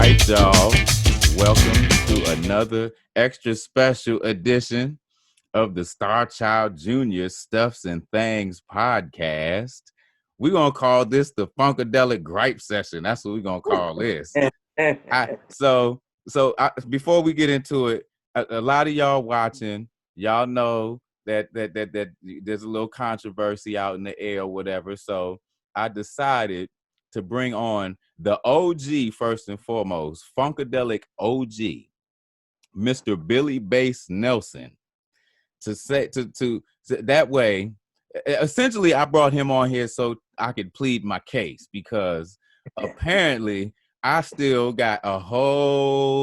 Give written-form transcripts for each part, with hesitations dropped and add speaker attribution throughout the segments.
Speaker 1: right, y'all. Welcome to another extra special edition of the Starchildjr Stuffs and Thangs podcast. We're going to call this the Funkadelic gripe session. That's what we're going to call this. Before we get into it, a lot of y'all watching, y'all know that there's a little controversy out in the air or whatever. So I decided to bring on the OG first and foremost, Funkadelic OG, Mr. Billy Bass Nelson, to that way. Essentially, I brought him on here so I could plead my case because apparently I still got a whole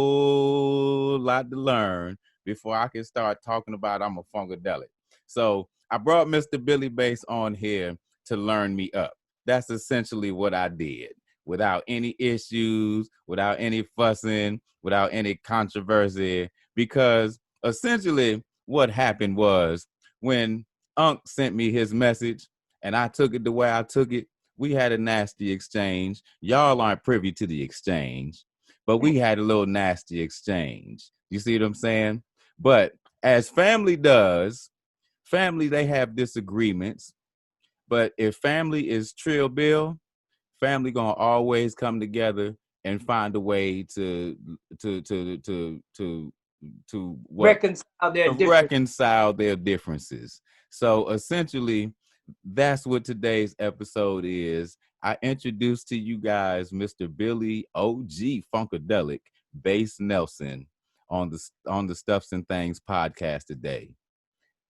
Speaker 1: lot to learn before I can start talking about I'm a Funkadelic. So I brought Mr. Billy Bass on here to learn me up. That's essentially what I did, without any issues, without any fussing, without any controversy, because essentially what happened was when Unc sent me his message and I took it the way I took it, we had a nasty exchange. Y'all aren't privy to the exchange, but we had a little nasty exchange. You see what I'm saying? But as family does, family, they have disagreements. But if family is Trill Bill, family gonna always come together and find a way to what reconcile their differences. So essentially, that's what today's episode is. I introduced to you guys Mr. Billy OG Funkadelic Bass Nelson on the Stuffs and Things podcast today.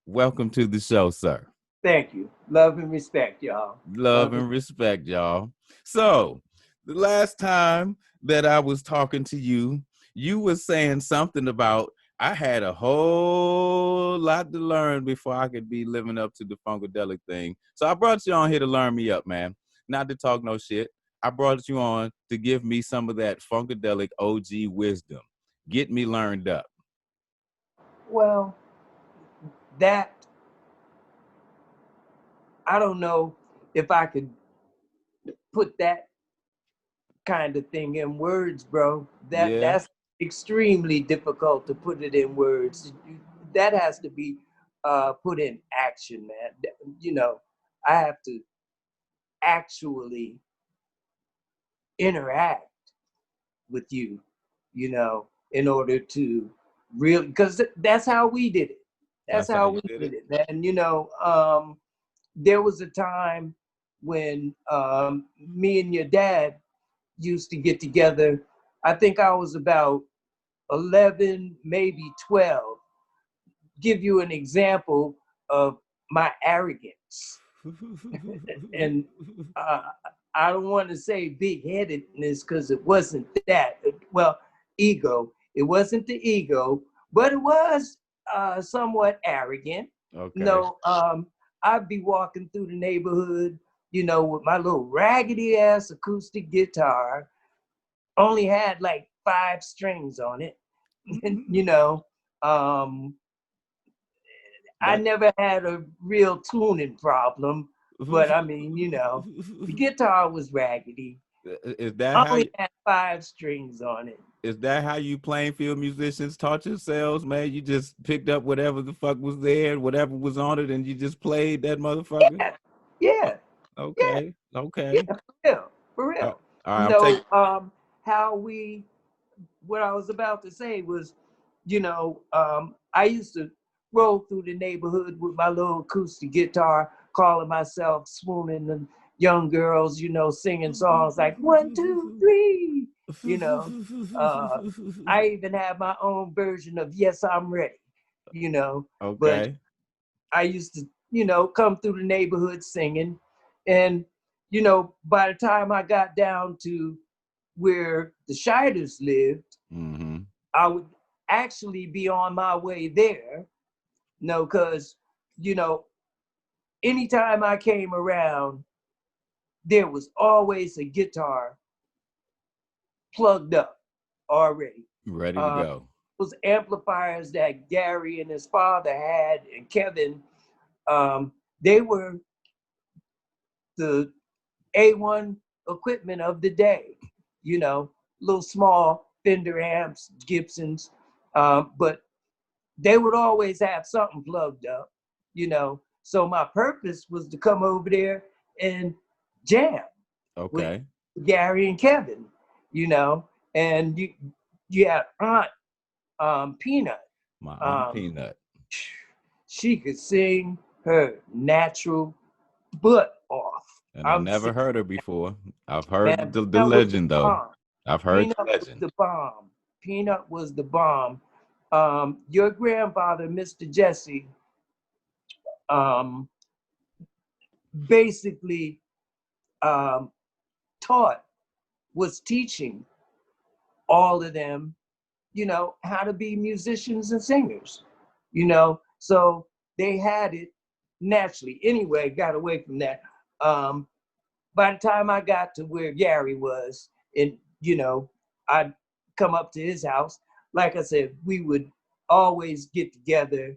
Speaker 1: Welcome to the show, sir.
Speaker 2: Thank you. Love and respect, y'all.
Speaker 1: Love and respect, y'all. So the last time that I was talking to you, you were saying something about I had a whole lot to learn before I could be living up to the Funkadelic thing. So I brought you on here to learn me up, man. Not to talk no shit. I brought you on to give me some of that Funkadelic OG wisdom. Get me learned up.
Speaker 2: Well, I don't know if I could put that kind of thing in words, bro. That's extremely difficult to put it in words. That has to be put in action, man. You know, I have to actually interact with you, you know, in order to really, because that's how we did it. That's how we did it, man. You know, there was a time when me and your dad used to get together. I think I was about 11, maybe 12. Give you an example of my arrogance. And I don't want to say big-headedness because it wasn't that. Well, ego. It wasn't the ego, but it was somewhat arrogant.
Speaker 1: Okay.
Speaker 2: You know, I'd be walking through the neighborhood, you know, with my little raggedy ass acoustic guitar, only had like 5 strings on it. You know, I never had a real tuning problem, but I mean, you know, the guitar was raggedy.
Speaker 1: Is that
Speaker 2: only had 5 strings on it.
Speaker 1: Is that how you Plainfield musicians taught yourselves, man? You just picked up whatever the fuck was there, whatever was on it, and you just played that motherfucker?
Speaker 2: Yeah.
Speaker 1: Okay.
Speaker 2: Yeah.
Speaker 1: Okay.
Speaker 2: Yeah, for real. What I was about to say was, you know, I used to roll through the neighborhood with my little acoustic guitar, calling myself swooning and young girls, you know, singing songs like 1, 2, 3, you know. I even had my own version of Yes, I'm Ready, you know.
Speaker 1: Okay.
Speaker 2: But I used to, you know, come through the neighborhood singing. And, you know, by the time I got down to where the Shiders lived, I would actually be on my way there. No, because, you know, anytime I came around, there was always a guitar plugged up already.
Speaker 1: Ready to go.
Speaker 2: Those amplifiers that Gary and his father had and Kevin, they were the A1 equipment of the day, you know. little small Fender amps, Gibsons, but they would always have something plugged up, you know. So my purpose was to come over there and jam with
Speaker 1: Okay.
Speaker 2: Gary and Kevin, you know, and you had Aunt Peanut.
Speaker 1: My Aunt
Speaker 2: Um,
Speaker 1: Peanut.
Speaker 2: she could sing her natural butt off.
Speaker 1: And I
Speaker 2: I'm
Speaker 1: never
Speaker 2: saying,
Speaker 1: heard her before. I've heard
Speaker 2: man,
Speaker 1: the
Speaker 2: Peanut was the
Speaker 1: legend though.
Speaker 2: bomb.
Speaker 1: I've heard
Speaker 2: Peanut
Speaker 1: the
Speaker 2: was
Speaker 1: legend.
Speaker 2: the bomb. Peanut was the bomb. Your grandfather, Mr. Jesse, um, basically um, taught, was teaching all of them, you know, how to be musicians and singers, you know. So they had it naturally. Anyway, got away from that. By the time I got to where Gary was, and you know, I'd come up to his house. Like I said, we would always get together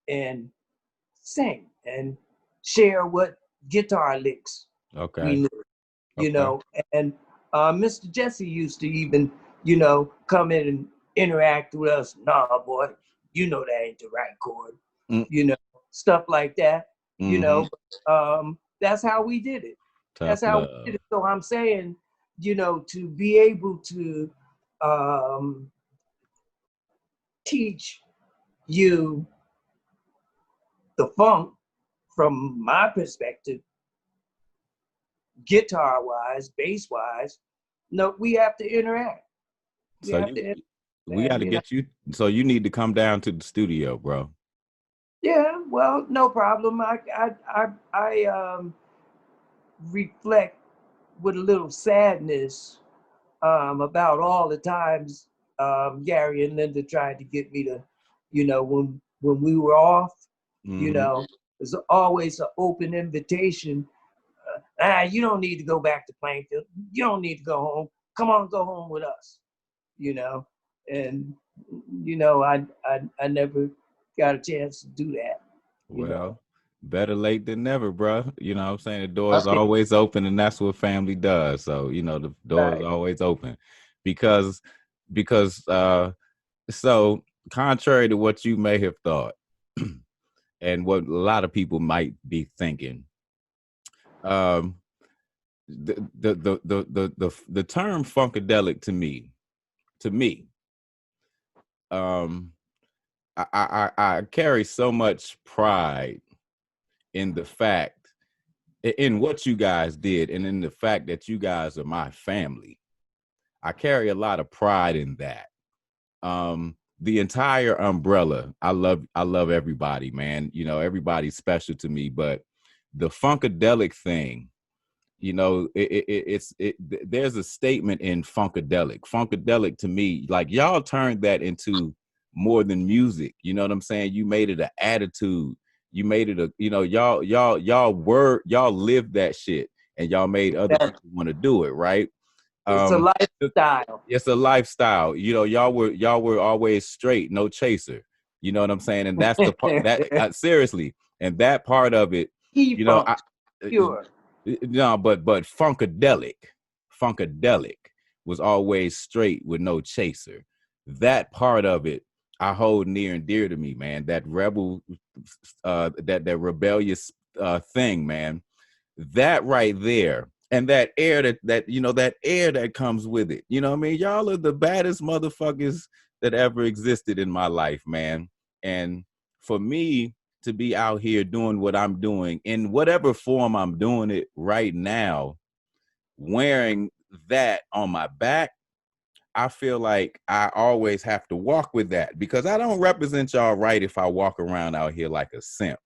Speaker 2: and sing and share what guitar licks we
Speaker 1: Okay.
Speaker 2: knew, you
Speaker 1: Okay.
Speaker 2: know. And Mr. Jesse used to even, you know, come in and interact with us. Nah, boy, you know that ain't the right chord,
Speaker 1: Mm,
Speaker 2: you know, stuff like that, you
Speaker 1: mm-hmm.
Speaker 2: know. That's how we did it.
Speaker 1: Tough
Speaker 2: That's how we did
Speaker 1: love.
Speaker 2: it. So I'm saying, you know, to be able to um, teach you the funk from my perspective, guitar wise, bass wise, no, we have to interact. We
Speaker 1: So
Speaker 2: have to
Speaker 1: we got
Speaker 2: interact,
Speaker 1: to
Speaker 2: you know.
Speaker 1: get you. So you need to come down to the studio, bro.
Speaker 2: Yeah, well, no problem. I reflect with a little sadness about all the times Gary and Linda tried to get me to, you know, when we were off, you
Speaker 1: Mm-hmm.
Speaker 2: know, there's always an open invitation. You don't need to go back to Plainfield. You don't need to go home. Come on, go home with us. You know, and you know, I never got a chance to do that. You know.
Speaker 1: Well, better late than never, bro. You know what I'm saying? The door's always open, and that's what family does. So, you know, the door's
Speaker 2: Right.
Speaker 1: always open because because so contrary to what you may have thought and what a lot of people might be thinking, um the term funkadelic to me, um I carry so much pride in the fact in what you guys did and in the fact that you guys are my family. I carry a lot of pride in that. The entire umbrella, I love everybody, man. You know, everybody's special to me, but the funkadelic thing, you know, there's a statement in funkadelic. Funkadelic to me, like y'all turned that into more than music. You know what I'm saying? You made it an attitude. You made it a, you know, y'all lived that shit and y'all made other
Speaker 2: That,
Speaker 1: people want to do it, right?
Speaker 2: it's a
Speaker 1: Um,
Speaker 2: lifestyle.
Speaker 1: it's a lifestyle. You know, y'all were always straight, no chaser. You know what I'm saying? And that's the part that seriously, and that part of it, you know,
Speaker 2: E-funk, pure.
Speaker 1: no, but funkadelic was always straight with no chaser. That part of it I hold near and dear to me, man. That rebel, that rebellious thing, man. That right there, and that air that you know, that air that comes with it. You know what I mean? Y'all are the baddest motherfuckers that ever existed in my life, man. And for me to be out here doing what I'm doing in whatever form I'm doing it right now, wearing that on my back, I feel like I always have to walk with that because I don't represent y'all right if I walk around out here like a simp.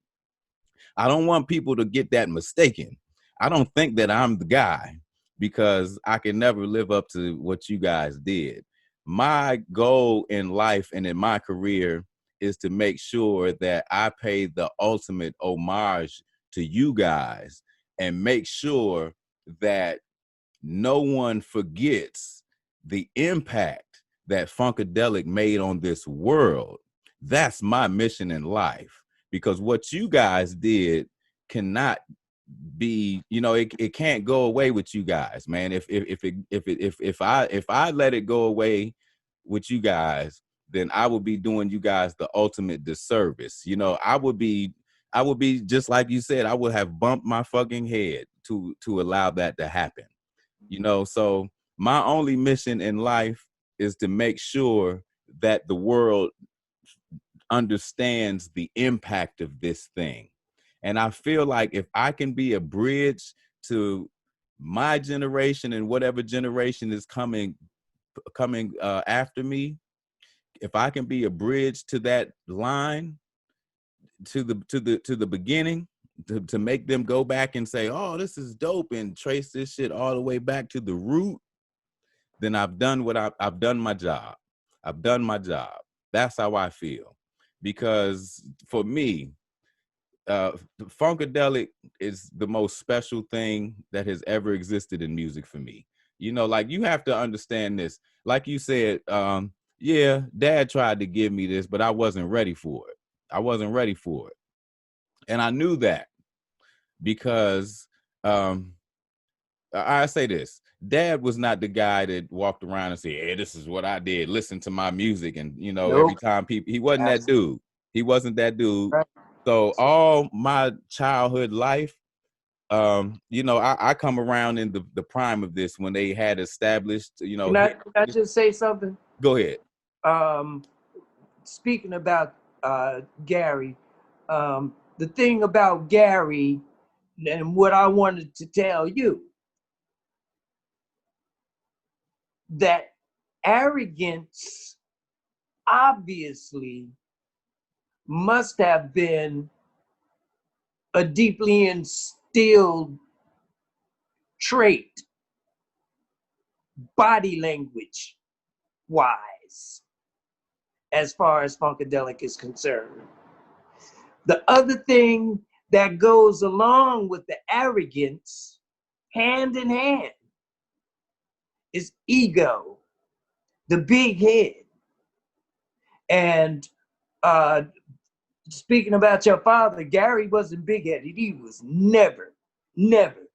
Speaker 1: I don't want people to get that mistaken. I don't think that I'm the guy because I can never live up to what you guys did. My goal in life and in my career is to make sure that I pay the ultimate homage to you guys and make sure that no one forgets the impact that Funkadelic made on this world. That's my mission in life because what you guys did cannot be, you know, it can't go away with you guys, man. If I let it go away with you guys, then I would be doing you guys the ultimate disservice. You know, I would be just like you said, I would have bumped my fucking head to allow that to happen. You know, so my only mission in life is to make sure that the world understands the impact of this thing. And I feel like if I can be a bridge to my generation and whatever generation is coming after me, if I can be a bridge to that line, to the beginning, to make them go back and say, oh, this is dope, and trace this shit all the way back to the root, then I've done what I've done my job. I've done my job. That's how I feel. Because for me, Funkadelic is the most special thing that has ever existed in music for me. You know, like, you have to understand this. Like you said, yeah, Dad tried to give me this, but I wasn't ready for it. I wasn't ready for it. And I knew that because I say this. Dad was not the guy that walked around and said, hey, this is what I did. Listen to my music. And, you know,
Speaker 2: Nope.
Speaker 1: every time people, he wasn't that dude. He wasn't that dude.
Speaker 2: Right.
Speaker 1: So all my childhood life, you know, I come around in the prime of this when they had established, you know.
Speaker 2: Can I just say something?
Speaker 1: Go ahead.
Speaker 2: Speaking about Gary, the thing about Gary and what I wanted to tell you, that arrogance obviously must have been a deeply instilled trait, body language wise, as far as Funkadelic is concerned. The other thing that goes along with the arrogance, hand in hand, is ego, the big head. And speaking about your father, Gary wasn't big-headed. He was never big-headed,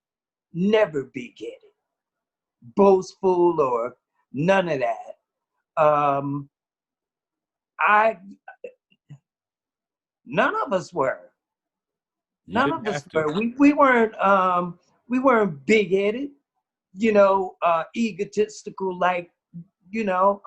Speaker 2: boastful, or none of that. None of us were. None of us were. We weren't big-headed, you know, egotistical, like, you know,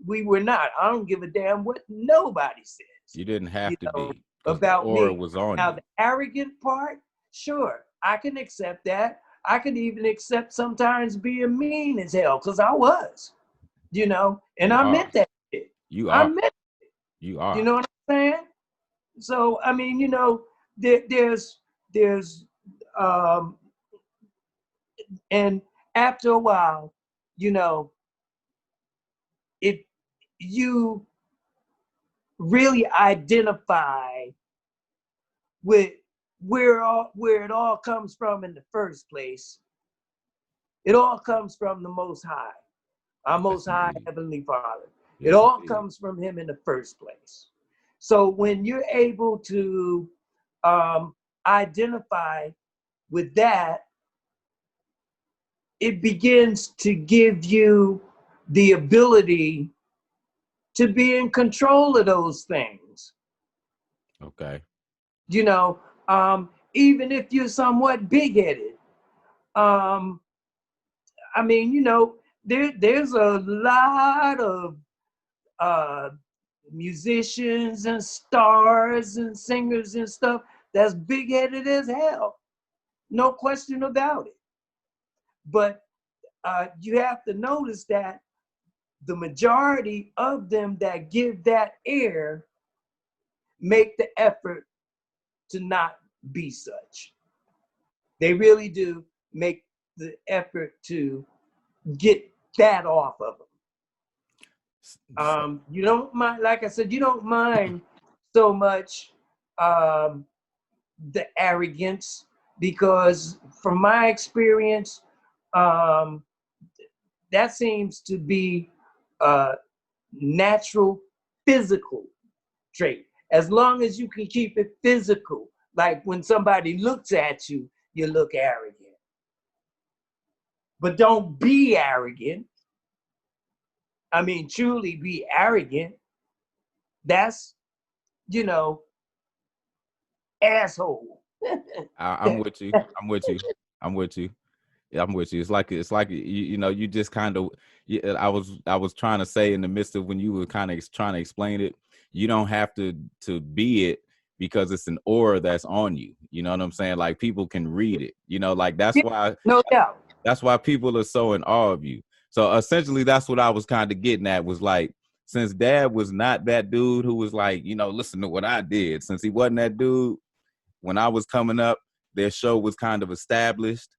Speaker 2: we were not. I don't give a damn what nobody says.
Speaker 1: You didn't have to be,
Speaker 2: about
Speaker 1: the aura
Speaker 2: me.
Speaker 1: was on
Speaker 2: Now,
Speaker 1: you.
Speaker 2: the arrogant part, sure, I can accept that. I can even accept sometimes being mean as hell, because I was, you know, and I meant that shit. I meant it.
Speaker 1: You are.
Speaker 2: You know what I'm saying? So, I mean, you know, there's, and after a while, you know, if you really identify with where it all comes from in the first place, it all comes from the Most High, our Most High Heavenly Father. It all comes from Him in the first place. So when you're able to identify with that, it begins to give you the ability to be in control of those things.
Speaker 1: Okay.
Speaker 2: You know, even if you're somewhat big-headed. I mean, you know, there's a lot of musicians and stars and singers and stuff that's big-headed as hell. No question about it. But you have to notice that the majority of them that give that air make the effort to not be such. They really do make the effort to get that off of them. You don't mind, like I said, you don't mind so much the arrogance, because from my experience, that seems to be a natural physical trait. As long as you can keep it physical, like when somebody looks at you, you look arrogant. But don't be arrogant. I mean, truly be arrogant. That's, you know, asshole.
Speaker 1: I'm with you. I'm with you. I'm with you. Yeah, I'm with you. It's like you know, you just kind of. I was trying to say in the midst of when you were kind of trying to explain it, you don't have to be it because it's an aura that's on you. You know what I'm saying? Like people can read it. You know, like
Speaker 2: Yeah, no doubt.
Speaker 1: that's why people are so in awe of you. So essentially, that's what I was kind of getting at was like, since Dad was not that dude who was like, you know, listen to what I did. Since he wasn't that dude, when I was coming up, their show was kind of established.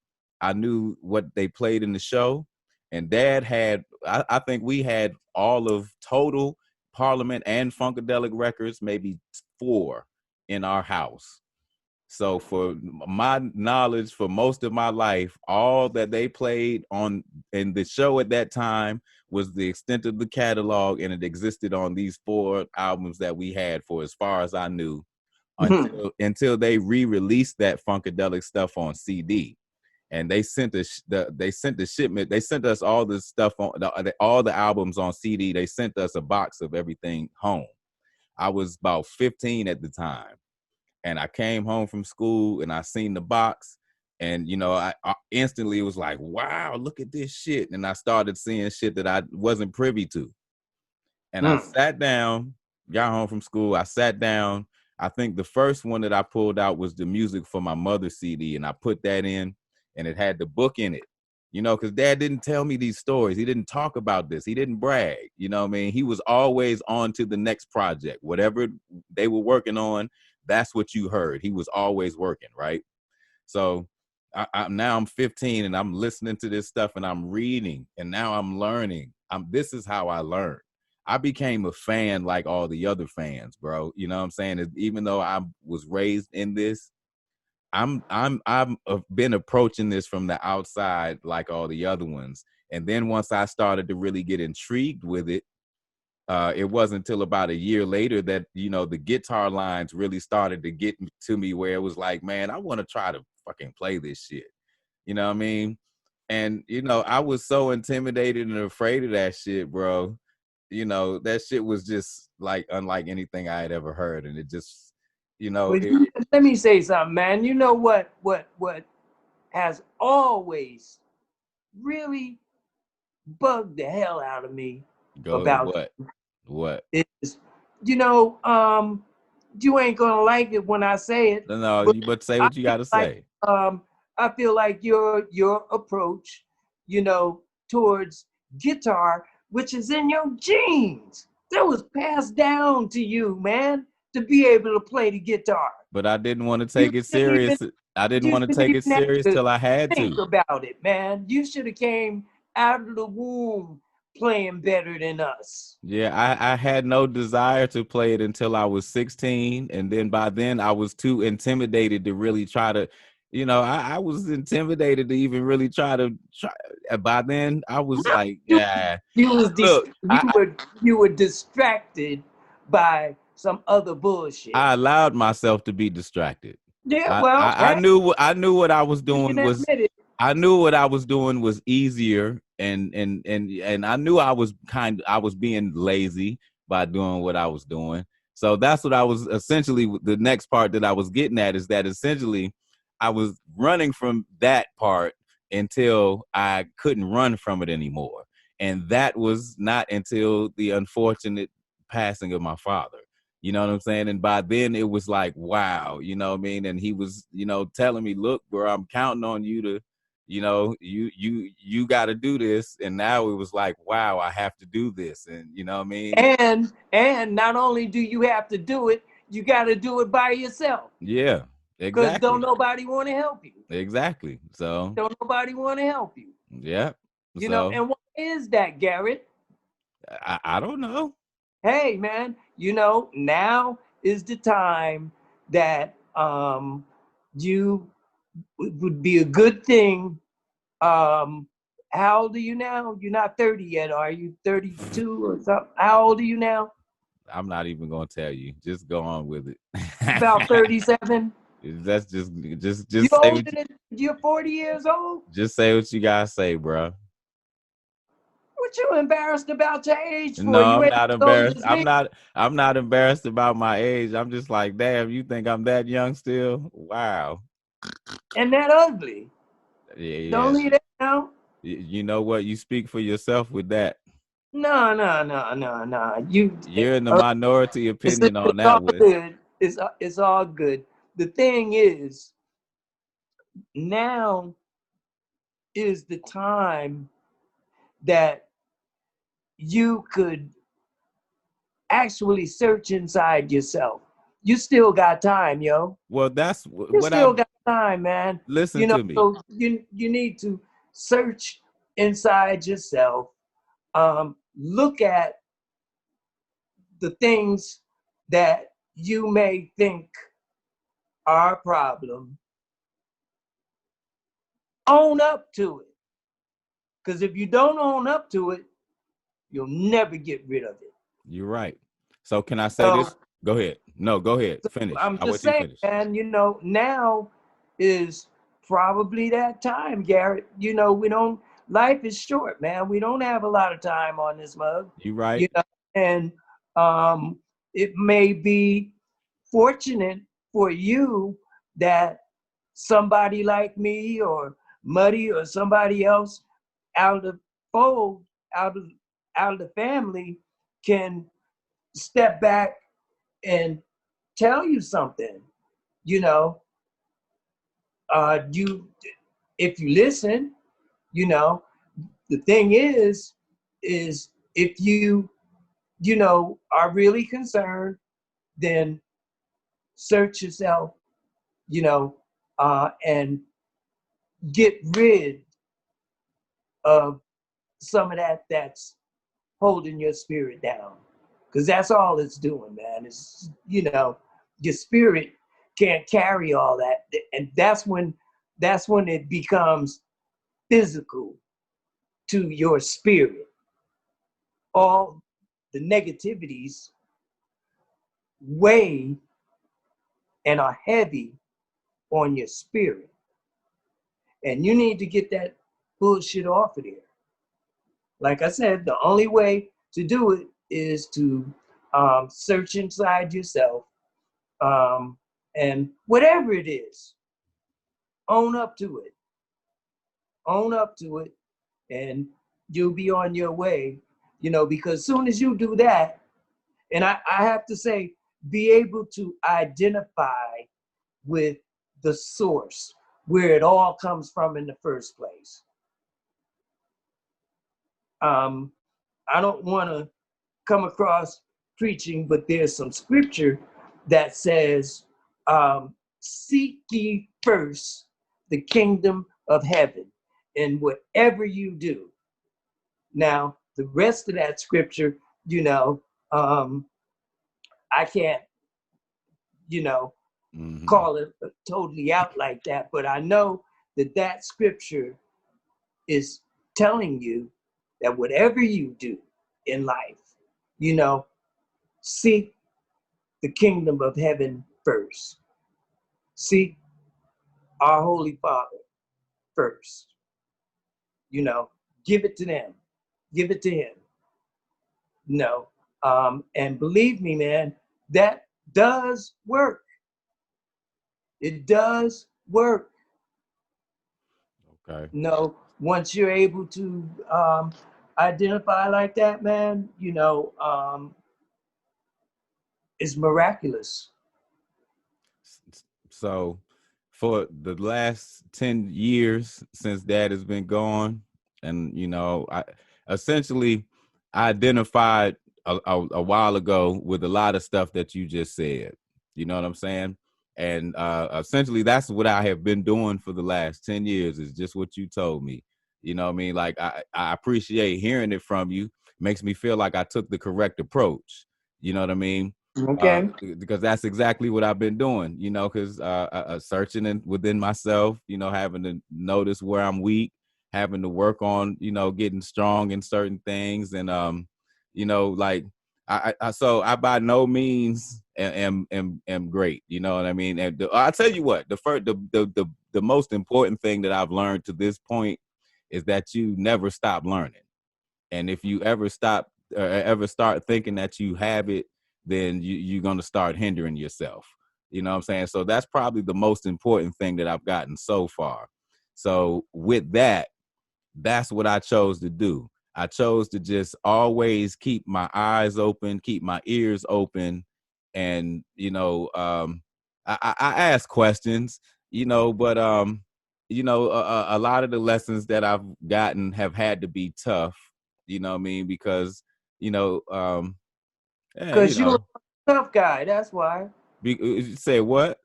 Speaker 1: I knew what they played in the show. And Dad had, I think we had all of total Parliament and Funkadelic records, maybe 4 in our house. So for my knowledge, for most of my life, all that they played on in the show at that time was the extent of the catalog, and it existed on these 4 albums that we had for as far as I knew until they re-released that Funkadelic stuff on CD. And they sent they sent the shipment. They sent us all the stuff on all the albums on CD. They sent us a box of everything home. I was about 15 at the time, and I came home from school and I seen the box, and you know, I instantly was like, "Wow, look at this shit!" And I started seeing shit that I wasn't privy to. And I sat down, got home from school. I sat down. I think the first one that I pulled out was the music for my mother's CD, and I put that in, and it had the book in it. You know, because Dad didn't tell me these stories. He didn't talk about this. He didn't brag. You know what I mean? He was always on to the next project. Whatever they were working on, that's what you heard. He was always working, right? So now I'm 15 and I'm listening to this stuff and I'm reading and now I'm learning. This is how I learned. I became a fan like all the other fans, bro. You know what I'm saying? Even though I was raised in this, I've been approaching this from the outside like all the other ones. And then once I started to really get intrigued with it, it wasn't until about a year later that, you know, the guitar lines really started to get to me where it was like, man, I want to try to fucking play this shit. You know what I mean? And, you know, I was so intimidated and afraid of that shit, bro. You know, that shit was just like unlike anything I had ever heard. And it just, you know,
Speaker 2: let me say something, man. You know what has always really bugged the hell out of me about
Speaker 1: what
Speaker 2: is, you know, you ain't gonna like it when I say it.
Speaker 1: No, but say
Speaker 2: I
Speaker 1: what you gotta
Speaker 2: like,
Speaker 1: say.
Speaker 2: I feel like your approach, you know, towards guitar, which is in your genes, that was passed down to you, man, to be able to play the guitar.
Speaker 1: But I didn't want to take it serious. I didn't want to take it serious till I had to.
Speaker 2: Think about it, man. You should have came out of the womb playing better than us.
Speaker 1: Yeah, I had no desire to play it until I was 16. And then by then I was too intimidated to really try to, you know, I was intimidated to even really try. By then I was like, yeah.
Speaker 2: You were distracted by some other bullshit.
Speaker 1: I allowed myself to be distracted.
Speaker 2: Yeah, well,
Speaker 1: I knew what I was doing was
Speaker 2: it.
Speaker 1: I knew what I was doing was easier, and I knew I was being lazy by doing what I was doing. So that's what I was essentially, the next part that I was getting at is that essentially I was running from that part until I couldn't run from it anymore. And that was not until the unfortunate passing of my father. You know what I'm saying? And by then it was like, wow, you know what I mean? And he was, you know, telling me, look, bro, I'm counting on you to, you know, you got to do this. And now it was like, wow, I have to do this. And you know what I
Speaker 2: mean? And not only do you have to do it, you got to do it by yourself.
Speaker 1: Yeah, exactly.
Speaker 2: Because don't nobody want to help you.
Speaker 1: Exactly. So
Speaker 2: don't nobody want to help you.
Speaker 1: Yeah.
Speaker 2: You know, and why is that, Garrett?
Speaker 1: I don't know.
Speaker 2: Hey, man, you know, now is the time that you would be a good thing. How old are you now? You're not 30 yet, are you? 32 or something? How old are you now?
Speaker 1: I'm not even gonna tell you. Just go on with it.
Speaker 2: About 37.
Speaker 1: That's just
Speaker 2: You
Speaker 1: say
Speaker 2: older
Speaker 1: what
Speaker 2: than you're 40 years old?
Speaker 1: just say what you gotta say, bro.
Speaker 2: What you embarrassed about your age for?
Speaker 1: No,
Speaker 2: You
Speaker 1: I'm
Speaker 2: ain't
Speaker 1: not
Speaker 2: as old
Speaker 1: embarrassed.
Speaker 2: as me.
Speaker 1: I'm not embarrassed about my age. I'm just like, damn, you think I'm that young still? Wow.
Speaker 2: And that ugly.
Speaker 1: Yeah,
Speaker 2: Don't
Speaker 1: yeah.
Speaker 2: leave that out.
Speaker 1: You know what? You speak for yourself with that.
Speaker 2: No, no, no, no, no.
Speaker 1: You're in the minority
Speaker 2: it's,
Speaker 1: opinion on
Speaker 2: all
Speaker 1: that one.
Speaker 2: good. It's all good. The thing is, now is the time that you could actually search inside yourself. You still got time, yo.
Speaker 1: Well, that's
Speaker 2: You
Speaker 1: what I
Speaker 2: still got time, man.
Speaker 1: listen to me.
Speaker 2: So you need to search inside yourself. Look at the things that you may think are a problem. Own up to it. Because if you don't own up to it, you'll never get rid of it.
Speaker 1: You're right. So can I say
Speaker 2: So
Speaker 1: this? Go ahead. No, go ahead. Finish.
Speaker 2: I'm
Speaker 1: I'll
Speaker 2: just
Speaker 1: let you
Speaker 2: saying,
Speaker 1: finish.
Speaker 2: man, now is probably that time, Garrett. Life is short, man. We don't have a lot of time on this mug,
Speaker 1: You right.
Speaker 2: and um, it may be fortunate for you that somebody like me or Muddy or somebody else out of the fold, out of the family can step back and tell you something. You know, you if you listen, you know, the thing is if you are really concerned, then search yourself, and get rid of some of that's holding your spirit down. Because that's all it's doing, man. Your spirit can't carry all that. And that's when it becomes physical to your spirit. All the negativities weigh and are heavy on your spirit. And you need to get that bullshit off of there. Like I said, the only way to do it is to search inside yourself, and whatever it is, own up to it. Own up to it, and you'll be on your way. Because soon as you do that, and I have to say, be able to identify with the source where it all comes from in the first place. I don't want to come across preaching, but there's some scripture that says, seek ye first the kingdom of heaven in whatever you do. Now, the rest of that scripture, I can't, call it totally out like that, but I know that scripture is telling you that whatever you do in life, seek the kingdom of heaven first. Seek our Holy Father first. Give it to them. Give it to him. And believe me, man, that does work. It does work.
Speaker 1: Okay.
Speaker 2: Once you're able to identify like that, man, it's miraculous.
Speaker 1: So for the last 10 years since dad has been gone, and I essentially identified a while ago with a lot of stuff that you just said. You know what I'm saying? And essentially that's what I have been doing for the last 10 years is just what you told me. You know what I mean? Like I appreciate hearing it from you. Makes me feel like I took the correct approach. You know what I mean?
Speaker 2: Okay.
Speaker 1: Because that's exactly what I've been doing, because searching within myself, having to notice where I'm weak, having to work on, getting strong in certain things. And, like So I by no means am great. You know what I mean? And I'll tell you what, the most important thing that I've learned to this point is that you never stop learning. And if you ever start thinking that you have it, then you're going to start hindering yourself. You know what I'm saying? So that's probably the most important thing that I've gotten so far. So with that, that's what I chose to do. I chose to just always keep my eyes open, keep my ears open. And, I ask questions, but, a lot of the lessons that I've gotten have had to be tough, you know what I mean? Because, you know, yeah,
Speaker 2: Because you're a tough guy. That's why.
Speaker 1: Say what?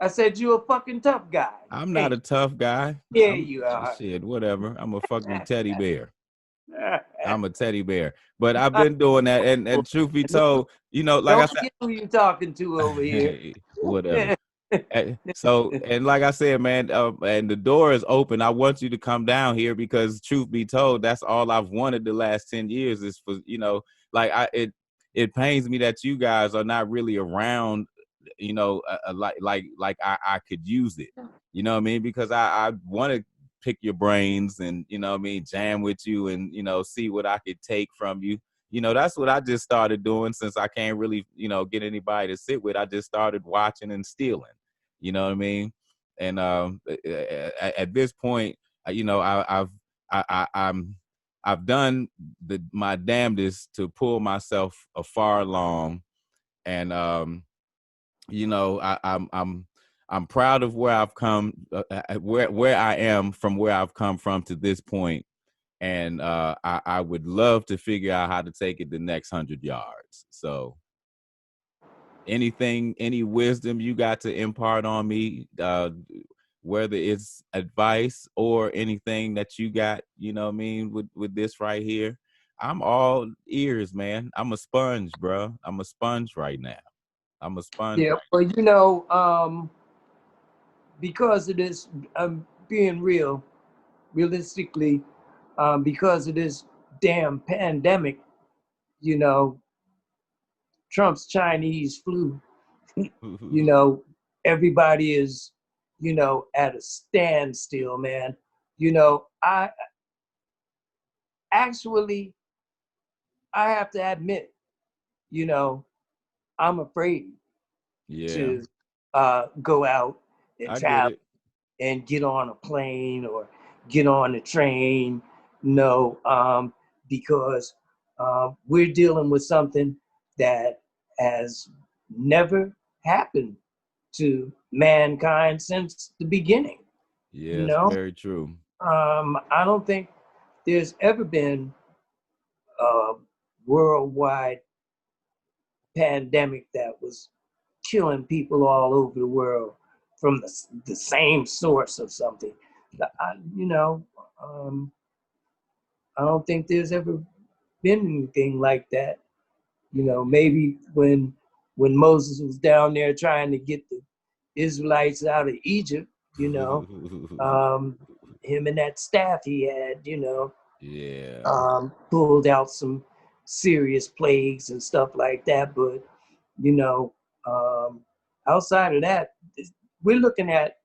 Speaker 2: I said you're a fucking tough guy.
Speaker 1: I'm not a tough guy.
Speaker 2: Yeah, you are.
Speaker 1: Shit, whatever. I'm a fucking teddy bear. I'm a teddy bear. But I've been doing that. And truth be told, like
Speaker 2: Don't
Speaker 1: I said,
Speaker 2: forget who you're talking to over here.
Speaker 1: whatever. So, and like I said, man, and the door is open. I want you to come down here because truth be told, that's all I've wanted the last 10 years is for, like it pains me that you guys are not really around, like I could use it. You know what I mean? Because I want to pick your brains and, what I mean, jam with you and, see what I could take from you. That's what I just started doing since I can't really, get anybody to sit with. I just started watching and stealing. You know what I mean? And at this point, I've done my damnedest to pull myself afar along, and I'm proud of where I've come, where I am from where I've come from to this point, and I would love to figure out how to take it the next 100 yards. So any wisdom you got to impart on me, whether it's advice or anything that you got, you know what I mean, with this right here, I'm all ears, man. I'm a sponge, bro. I'm a sponge right now. I'm a sponge
Speaker 2: Yeah,
Speaker 1: right
Speaker 2: but because of this, being realistically, because of this damn pandemic, you know, Trump's Chinese flu,
Speaker 1: now.
Speaker 2: everybody is, at a standstill, man. I actually, I have to admit, you know, I'm afraid
Speaker 1: Yeah,
Speaker 2: to go out and
Speaker 1: I get
Speaker 2: travel
Speaker 1: it.
Speaker 2: and get on a plane or get on a train, because we're dealing with something that has never happened to mankind since the beginning. You
Speaker 1: Yes,
Speaker 2: know,
Speaker 1: very true.
Speaker 2: I don't think there's ever been a worldwide pandemic that was killing people all over the world from the same source of something. I, you know, um, I don't think there's ever been anything like that. Maybe when Moses was down there trying to get the Israelites out of Egypt, him and that staff he had,
Speaker 1: Yeah.
Speaker 2: pulled out some serious plagues and stuff like that. But you know, um, outside of that, we're looking at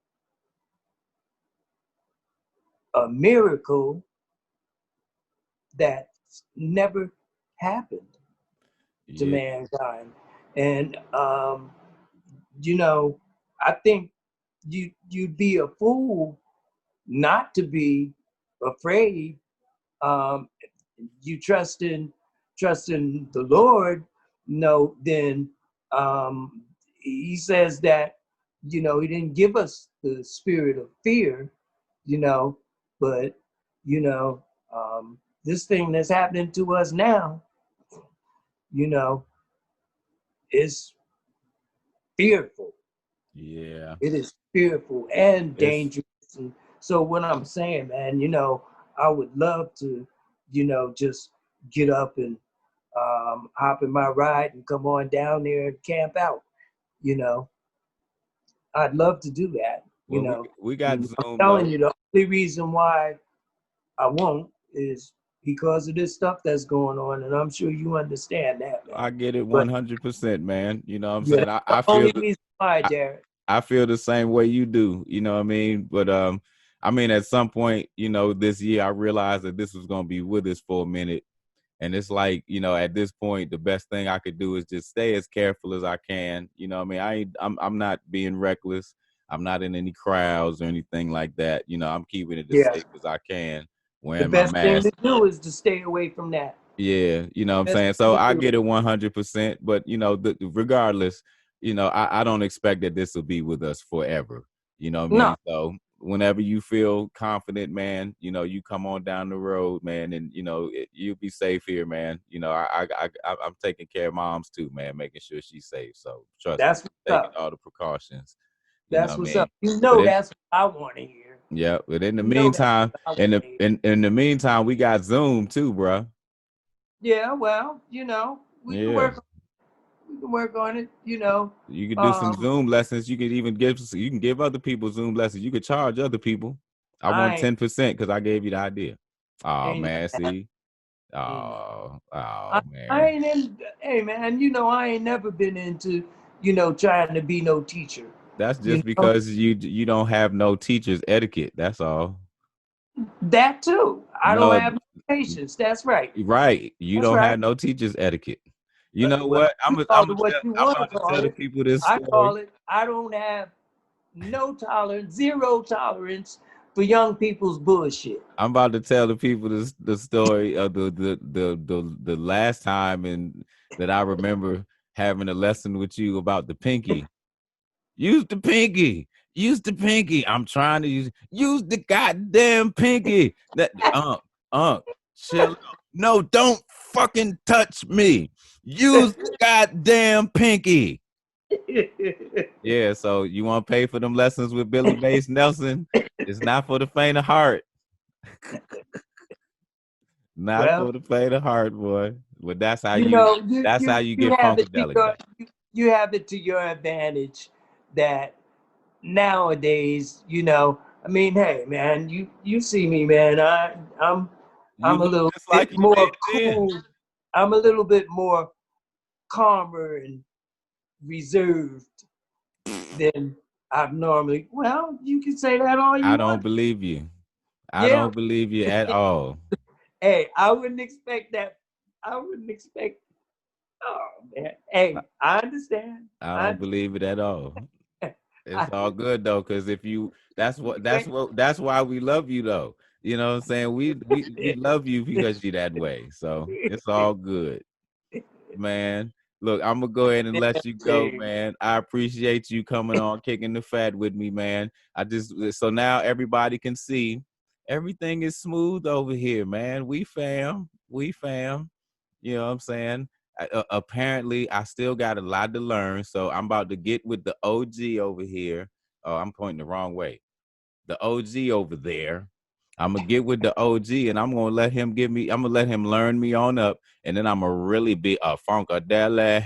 Speaker 2: a miracle that never happened to
Speaker 1: Yeah.
Speaker 2: mankind. And I think you'd be a fool not to be afraid. Um, you trust in the Lord, then he says that he didn't give us the spirit of fear, you know, but you know this thing that's happening to us now, you know, is fearful.
Speaker 1: Yeah.
Speaker 2: It is fearful and
Speaker 1: It's
Speaker 2: dangerous. And so what I'm saying, man, I would love to, just get up and hop in my ride and come on down there and camp out. You know, I'd love to do that.
Speaker 1: well, we got
Speaker 2: I'm
Speaker 1: Zoom
Speaker 2: telling
Speaker 1: though.
Speaker 2: you, the only reason why I won't is, because of this stuff that's going on, and I'm sure you understand that, man.
Speaker 1: I get it
Speaker 2: But
Speaker 1: 100%, man. You know what I'm
Speaker 2: yeah,
Speaker 1: saying?
Speaker 2: that's the only reason why, Jared.
Speaker 1: I feel the same way you do. You know what I mean? But I mean, at some point, you know, this year I realized that this was gonna be with us for a minute. And it's like, you know, at this point, the best thing I could do is just stay as careful as I can. You know what I mean? I'm not being reckless. I'm not in any crowds or anything like that. You know, I'm keeping it as
Speaker 2: Yeah,
Speaker 1: safe as I can,
Speaker 2: the
Speaker 1: wearing my
Speaker 2: best thing to
Speaker 1: mask.
Speaker 2: do is to stay away from that.
Speaker 1: Yeah, you know what I'm
Speaker 2: Best
Speaker 1: saying?
Speaker 2: thing
Speaker 1: So
Speaker 2: to
Speaker 1: I
Speaker 2: do.
Speaker 1: get it 100%, but you know, regardless, you know, I don't expect that this will be with us forever. You know what I
Speaker 2: No,
Speaker 1: mean? So whenever you feel confident, man, you know, you come on down the road, man, and you know, you'll be safe here, man. You know, I'm taking care of moms too, man, making sure she's safe. So trust me,
Speaker 2: that's what's
Speaker 1: taking
Speaker 2: up.
Speaker 1: all the precautions. You know
Speaker 2: That's
Speaker 1: what I
Speaker 2: what's
Speaker 1: mean?
Speaker 2: up. You
Speaker 1: But
Speaker 2: know, that's what I want to hear.
Speaker 1: yeah, but in the
Speaker 2: You know, that's
Speaker 1: meantime,
Speaker 2: what I want to hear.
Speaker 1: in the meantime, we got Zoom too, bro.
Speaker 2: Yeah, well, you know, we can
Speaker 1: Yeah.
Speaker 2: work. We can work on it. You know,
Speaker 1: You could do some
Speaker 2: um,
Speaker 1: Zoom lessons. You could even give other people Zoom lessons. You could charge other people. I want
Speaker 2: I
Speaker 1: 10% because I gave you the idea. Oh
Speaker 2: ain't,
Speaker 1: man, see.
Speaker 2: ain't,
Speaker 1: Oh
Speaker 2: I
Speaker 1: man.
Speaker 2: ain't in. Hey, man, you know, I ain't never been into, you know, trying to be no teacher.
Speaker 1: That's
Speaker 2: You
Speaker 1: just
Speaker 2: know,
Speaker 1: because you don't have no teacher's etiquette. That's all.
Speaker 2: that too. I don't
Speaker 1: No,
Speaker 2: have no patience. That's right.
Speaker 1: right. You
Speaker 2: That's
Speaker 1: don't
Speaker 2: right.
Speaker 1: have no teacher's etiquette. You know
Speaker 2: Well,
Speaker 1: what?
Speaker 2: you call it what you
Speaker 1: I'm
Speaker 2: want
Speaker 1: about
Speaker 2: to
Speaker 1: to
Speaker 2: call
Speaker 1: tell the
Speaker 2: it.
Speaker 1: people this
Speaker 2: I
Speaker 1: story.
Speaker 2: call it. I don't have no tolerance, zero tolerance for young people's bullshit.
Speaker 1: I'm about to tell the people the story of the last time and that I remember having a lesson with you about the pinky. Use the pinky. Use the pinky. I'm trying to use the goddamn pinky. That chill out. No, don't fucking touch me. Use the goddamn pinky. Yeah, so you want to pay for them lessons with Billy Bass Nelson? It's not for the faint of heart. Not
Speaker 2: Well,
Speaker 1: for the faint of heart, boy. But
Speaker 2: you know,
Speaker 1: that's how you
Speaker 2: you
Speaker 1: get
Speaker 2: have it to
Speaker 1: Funkadelic
Speaker 2: your
Speaker 1: back.
Speaker 2: you have it to your advantage that nowadays, you know, I mean, hey, man, you see me, man.
Speaker 1: You
Speaker 2: I'm a
Speaker 1: look
Speaker 2: little
Speaker 1: just
Speaker 2: bit
Speaker 1: like you did
Speaker 2: more
Speaker 1: then.
Speaker 2: cool. I'm a little bit more calmer and reserved than I've normally. Well, you can say that all you
Speaker 1: I don't
Speaker 2: want.
Speaker 1: believe you. I
Speaker 2: Yeah.
Speaker 1: don't believe you at all.
Speaker 2: Hey, I wouldn't expect that. I wouldn't expect. Oh man. Hey, I understand.
Speaker 1: I
Speaker 2: I
Speaker 1: don't believe it at all. It's all good though, because if you that's why we love you though. You know what I'm saying? We love you because you that way. So it's all good. Man. Look, I'm gonna go ahead and let you go, man. I appreciate you coming on, kicking the fat with me, man. I just so now everybody can see everything is smooth over here, man. We fam, we fam. You know what I'm saying? Apparently, I still got a lot to learn, so I'm about to get with the OG over here. Oh, I'm pointing the wrong way. The OG over there. I'm gonna get with the OG and I'm gonna let him I'm gonna let him learn me on up, and then I'm gonna really be a funkadelic,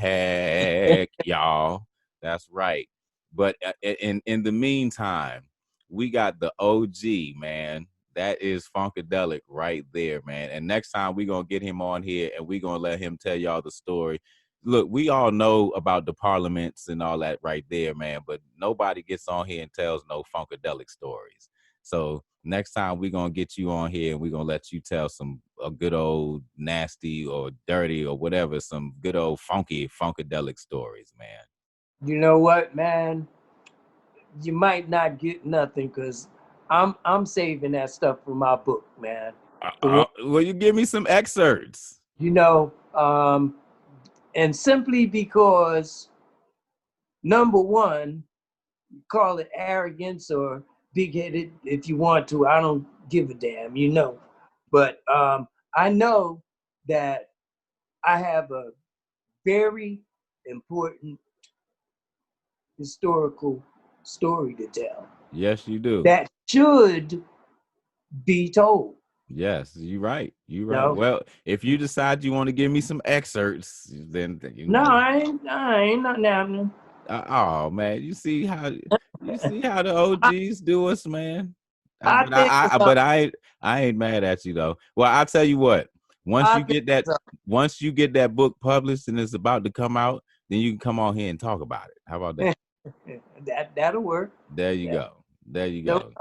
Speaker 1: y'all. That's right. But in the meantime, we got the OG, man. That is Funkadelic right there, man. And next time we gonna get him on here and we gonna let him tell y'all the story. Look, we all know about the parliaments and all that right there, man, but nobody gets on here and tells no Funkadelic stories. So next time we're gonna get you on here and we're gonna let you tell some a good old nasty or dirty or whatever, some good old funky funkadelic stories, man.
Speaker 2: You know what, man? You might not get nothing because I'm saving that stuff for my book, man.
Speaker 1: Will you give me some excerpts?
Speaker 2: You know, and simply because number one, call it arrogance or big-headed if you want to. I don't give a damn, you know. But I know that I have a very important historical story to tell
Speaker 1: Yes, you do.
Speaker 2: that should be told.
Speaker 1: Yes, you're right. You're right.
Speaker 2: No,
Speaker 1: Well, if you decide you want to give me some excerpts, then you
Speaker 2: no,
Speaker 1: know.
Speaker 2: I ain't nothing happening.
Speaker 1: Oh man, you see how the OGs do us, man.
Speaker 2: I think
Speaker 1: But I ain't mad at you though. Well, I'll tell you what.
Speaker 2: I think
Speaker 1: Once you get that book published and it's about to come out, then you can come on here and talk about it. How about that?
Speaker 2: that'll work.
Speaker 1: There you
Speaker 2: Yeah.
Speaker 1: go. There you
Speaker 2: No
Speaker 1: go.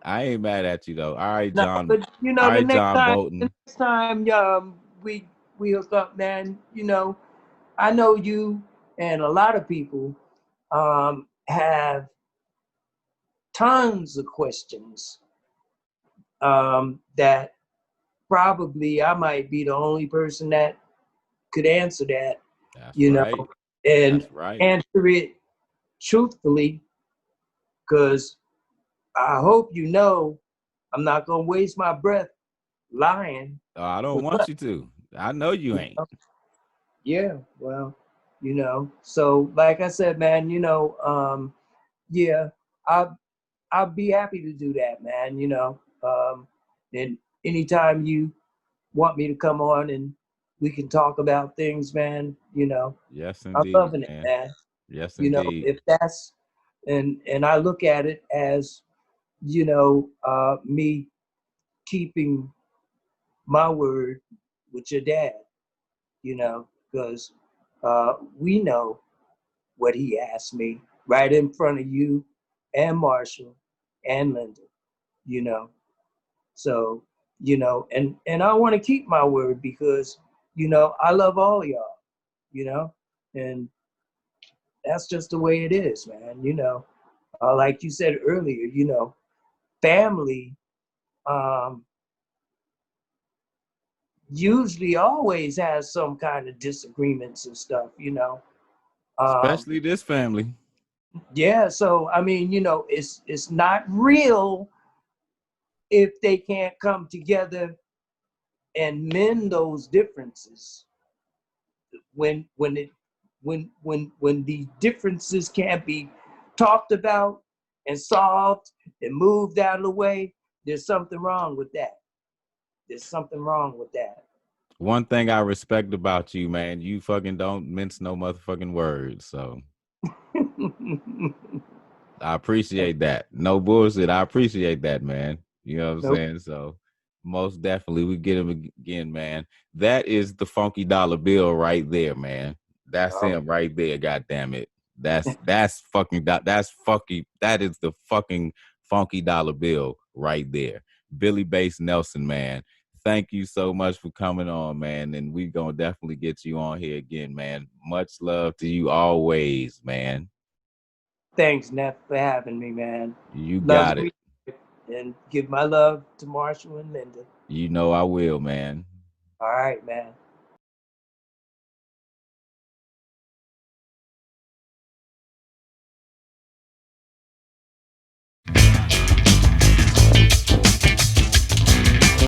Speaker 1: I ain't mad at you though. All right,
Speaker 2: No,
Speaker 1: John.
Speaker 2: but you
Speaker 1: All
Speaker 2: know,
Speaker 1: right, John
Speaker 2: the
Speaker 1: Bolton.
Speaker 2: next time we hook up, man, you know, I know you and a lot of people have tons of questions that probably I might be the only person that could answer that,
Speaker 1: That's
Speaker 2: you know,
Speaker 1: right.
Speaker 2: and
Speaker 1: That's right.
Speaker 2: answer it truthfully, because I hope you know I'm not gonna waste my breath lying.
Speaker 1: Oh, I don't want you to. I know you ain't.
Speaker 2: Yeah, well, you know, so like I said, man, you know, yeah, I'll I'll be happy to do that, man. You know, and anytime you want me to come on and we can talk about things, man, you know,
Speaker 1: Yes,
Speaker 2: I'm
Speaker 1: indeed,
Speaker 2: loving it,
Speaker 1: man.
Speaker 2: man.
Speaker 1: Yes,
Speaker 2: You know,
Speaker 1: indeed.
Speaker 2: if that's and I look at it as, you know, me keeping my word with your dad, you know, because we know what he asked me right in front of you and Marshall and Linda, you know. So, you know, and I want to keep my word because, you know, I love all y'all, you know, and that's just the way it is, man. You know, like you said earlier, you know, family um, usually always has some kind of disagreements and stuff, you know.
Speaker 1: Especially this family.
Speaker 2: Yeah, so I mean, you know, it's not real if they can't come together and mend those differences. When it when the differences can't be talked about and solved and moved out of the way, there's something wrong with that. There's something wrong with that.
Speaker 1: One thing I respect about you, man, you fucking don't mince no motherfucking words. So I appreciate that. No bullshit. I appreciate that, man. You know what I'm
Speaker 2: Nope.
Speaker 1: saying? So most definitely we get him again, man. That is the funky dollar bill right there, man. That's him right there, god damn it. That's fucking that's fucking that is the fucking funky dollar bill right there. Billy Bass Nelson, man. Thank you so much for coming on, man. And we gonna definitely get you on here again, man. Much love to you always, man.
Speaker 2: Thanks, Neff, for having me, man.
Speaker 1: You
Speaker 2: Love
Speaker 1: got it.
Speaker 2: you, and give my love to Marshall and Linda.
Speaker 1: You know I will, man.
Speaker 2: All right, man.